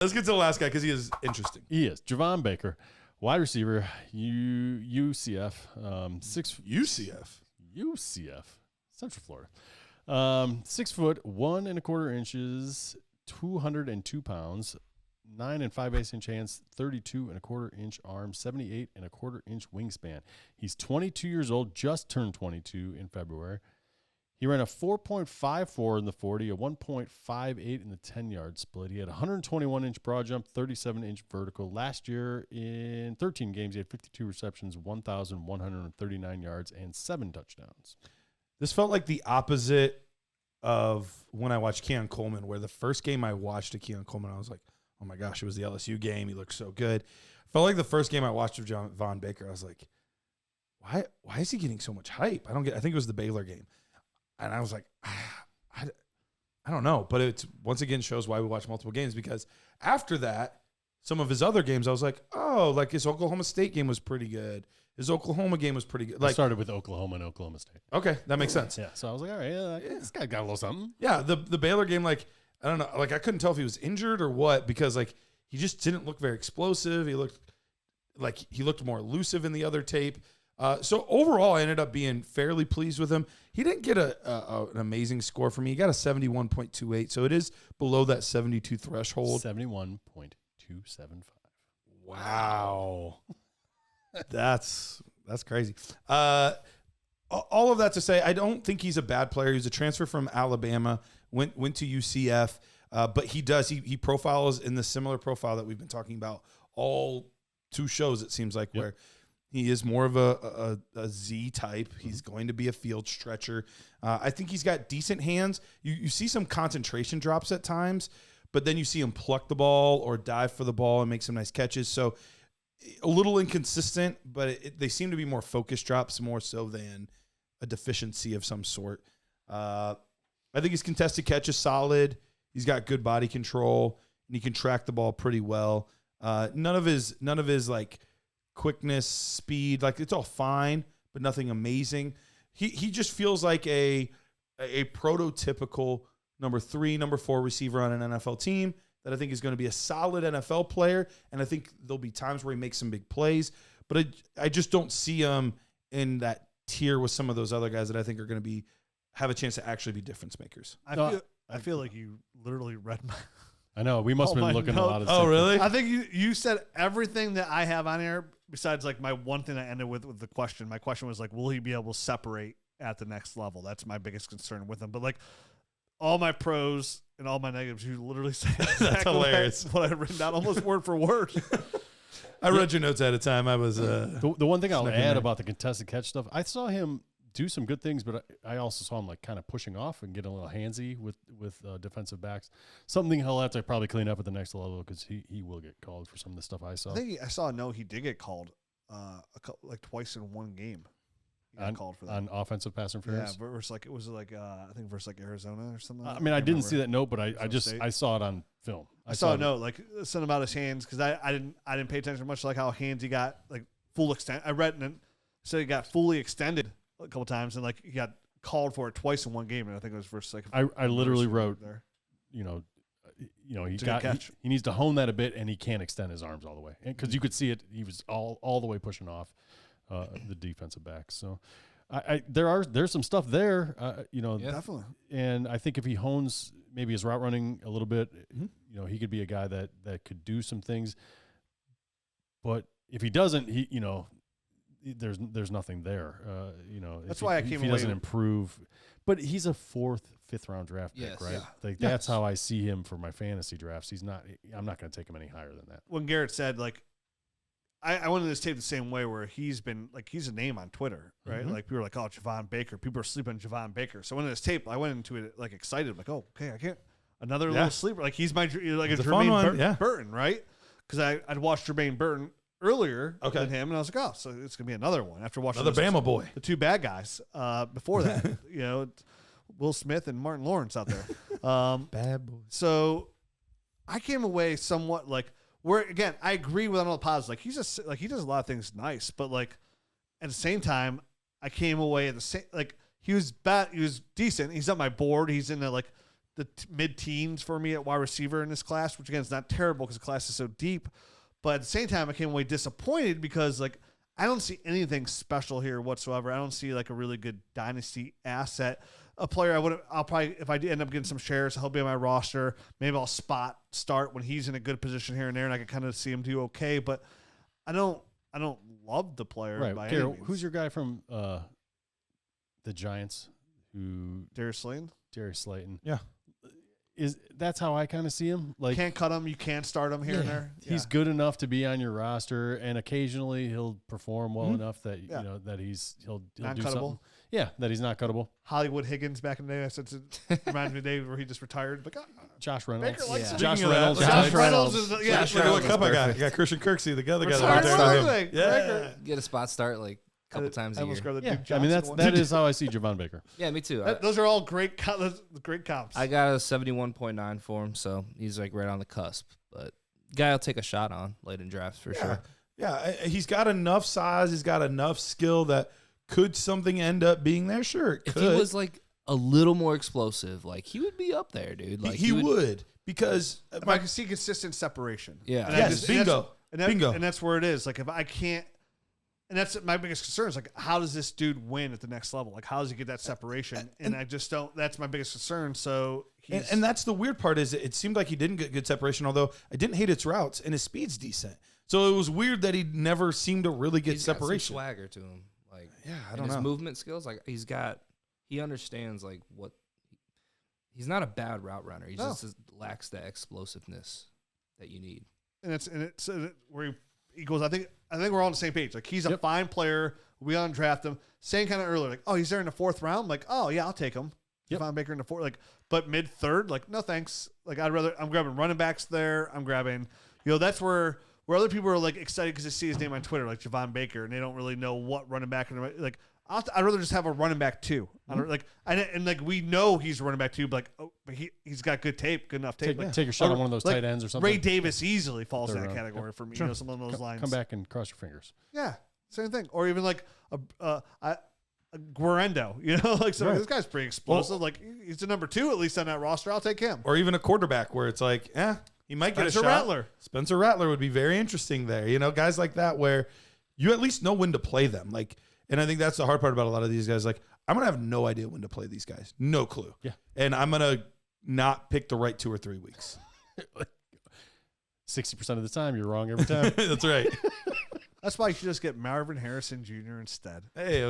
Let's get to the last guy because he is interesting. He is. Javon Baker, wide receiver, UCF. UCF, Central Florida. 6 foot, 1 1/4 inches, 202 pounds, 9 5/8 inch hands, 32 1/4 inch arms, 78 1/4 inch wingspan. He's 22 years old, just turned 22 in February. He ran a 4.54 in the 40, a 1.58 in the 10-yard split. He had a 121-inch broad jump, 37-inch vertical. Last year, in 13 games, he had 52 receptions, 1,139 yards, and 7 touchdowns. This felt like the opposite of when I watched Keon Coleman, where the first game I watched of Keon Coleman, I was like, oh my gosh, it was the LSU game. He looked so good. Felt like the first game I watched of Javon Baker, I was like, why is he getting so much hype? I think it was the Baylor game. And I was like, I don't know. But it once again shows why we watch multiple games, because after that, some of his other games, I was like, oh, like his Oklahoma State game was pretty good. His Oklahoma game was pretty good. Like, I started with Oklahoma and Oklahoma State. Okay, that makes sense. Yeah, so I was like, all right, this guy got a little something. Yeah, the Baylor game, like, I don't know. Like, I couldn't tell if he was injured or what, because, like, he just didn't look very explosive. He looked more elusive in the other tape. So overall, I ended up being fairly pleased with him. He didn't get an amazing score for me. He got a 71.28, so it is below that 72 threshold. 71.275. Wow. That's crazy. All of that to say, I don't think he's a bad player. He's a transfer from Alabama, went to UCF, but he profiles in the similar profile that we've been talking about all 2 shows, it seems like, where he is more of a Z type. He's going to be a field stretcher. I think he's got decent hands. You see some concentration drops at times, but then you see him pluck the ball or dive for the ball and make some nice catches. So a little inconsistent, but they seem to be more focused drops more so than a deficiency of some sort. I think his contested catch is solid. He's got good body control, and he can track the ball pretty well. None of his like quickness, speed, like it's all fine, but nothing amazing. He just feels like a prototypical number 3, number 4 receiver on an NFL team that I think is going to be a solid NFL player, and I think there'll be times where he makes some big plays, but I just don't see him in that tier with some of those other guys that I think are going to have a chance to actually be difference makers. I feel like you literally read my... I know. We must have been looking at a lot of stuff. Oh, really? I think you said everything that I have on here besides like my one thing I ended with the question. My question was like, will he be able to separate at the next level? That's my biggest concern with him. But like all my pros and all my negatives, you literally say exactly That's hilarious. what I written down almost word for word. I read your notes at a time. I was the one thing I'll add about the contested catch stuff, I saw him do some good things, but I also saw him like kind of pushing off and getting a little handsy with defensive backs. Something he'll have to probably clean up at the next level, because he will get called for some of the stuff I saw. I think I saw he did get called twice in one game. He got called for that on offensive pass interference. Yeah, versus I think versus Arizona or something. I mean, I didn't see that note, but I saw it on film. I saw a note like something about his hands, because I didn't pay attention much to like how hands he got like full extent. I read and said he got fully extended a couple times, and like he got called for it twice in one game, and I think it was versus like I literally wrote there. He needs to hone that a bit, and he can't extend his arms all the way, because you could see it. He was all the way pushing off the defensive backs. So there's some stuff there, definitely. And I think if he hones maybe his route running a little bit, he could be a guy that could do some things. But if he doesn't, there's nothing there. That's why if he doesn't improve. But he's a 4th, 5th round draft pick, right? Yeah. That's how I see him for my fantasy drafts. I'm not going to take him any higher than that. When Garrett said like, I went into this tape the same way, where he's been like, he's a name on Twitter, right? Mm-hmm. Like people are like, oh, Javon Baker. People are sleeping on Javon Baker. So when this tape, I went into it like excited, like, oh, okay, I can't another little sleeper. Like he's my like it's a Jermaine Burton, right? Because I'd watched Jermaine Burton earlier than him, and I was like, oh, so it's gonna be another one after watching another Bama boy, the 2 bad guys before that. Will Smith and Martin Lawrence out there. Bad boy. So I came away somewhat like, where again, I agree with all the positives. Like he does a lot of things nice, but like at the same time, I came away at the same, like he was decent. He's on my board. He's in the the mid-teens for me at wide receiver in this class, which again is not terrible because the class is so deep. But at the same time, I came away disappointed because like I don't see anything special here whatsoever. I don't see like a really good dynasty asset. A player I'll probably, if I end up getting some shares, he'll be on my roster. Maybe I'll spot start when he's in a good position here and there, and I can kind of see him do okay. But I don't love the player. Right. By Garrett, any means. who's your guy from the Giants? Darius Slayton? Darius Slayton. Yeah. That's how I kind of see him. Like, Can't cut him. You can't start him here and there. He's good enough to be on your roster, and occasionally he'll perform well enough that you know that he'll do something. Yeah, that he's not cuttable. Hollywood Higgins back in the day. Since it reminds me of the day where he just retired. Like, Josh Reynolds. Baker likes him. Josh Speaking of Reynolds. that, Josh Reynolds is yeah. Look at what cup I got. You got Christian Kirksey, the other guy. Sorry, That what do you think? Baker. Get a spot start like a couple times a year. Yeah, I mean that is how I see Javon Baker. Yeah, me too. Those are all great comps. I got a 71.9 for him, so he's like right on the cusp. But guy I'll take a shot on late in drafts for sure. Yeah, he's got enough size. He's got enough skill that could something end up being there. Sure, it If could. he was like a little more explosive, like he would be up there, dude. Like he would because I can see consistent separation. Yeah. And yes, bingo. Bingo. And that's where it is. Like if I can't, and that's my biggest concern is like, how does this dude win at the next level? Like, how does he get that separation? And I just don't. That's my biggest concern. So and that's the weird part is it seemed like he didn't get good separation. Although I didn't hate its routes and his speed's decent. So it was weird that he never seemed to really get He's got some separation. swagger to him. Like I don't his know. movement skills. Like he understands like what. He's not a bad route runner. He just lacks that explosiveness that you need. And it's where he goes. I think we're all on the same page. Like he's a fine player. We undraft him. Saying kind of earlier, like, oh, he's there in the fourth round. Like, oh yeah, I'll take him. Javon Baker in the fourth. Like, but mid third, like, no thanks. Like I'm grabbing running backs there. I'm grabbing. That's where other people are like excited because they see his name on Twitter, like Javon Baker, and they don't really know what running back like. I'd rather just have a running back too. And we know he's a running back too, but he's got good tape, good enough tape. Take a shot on one of those tight ends or something. Ray Davis easily falls in that category for me. Sure. Something along those lines. Come back and cross your fingers. Yeah, same thing. Or even like a Guarendo. This guy's pretty explosive. Like he's the number 2 at least on that roster. I'll take him. Or even a quarterback where it's like, he might get a shot. Rattler. Spencer Rattler would be very interesting there. Guys like that where you at least know when to play them. Like. And I think that's the hard part about a lot of these guys. Like, I'm going to have no idea when to play these guys. No clue. Yeah. And I'm going to not pick the right 2 or 3 weeks. 60% of the time, you're wrong every time. That's right. That's why you should just get Marvin Harrison Jr. instead. Hey,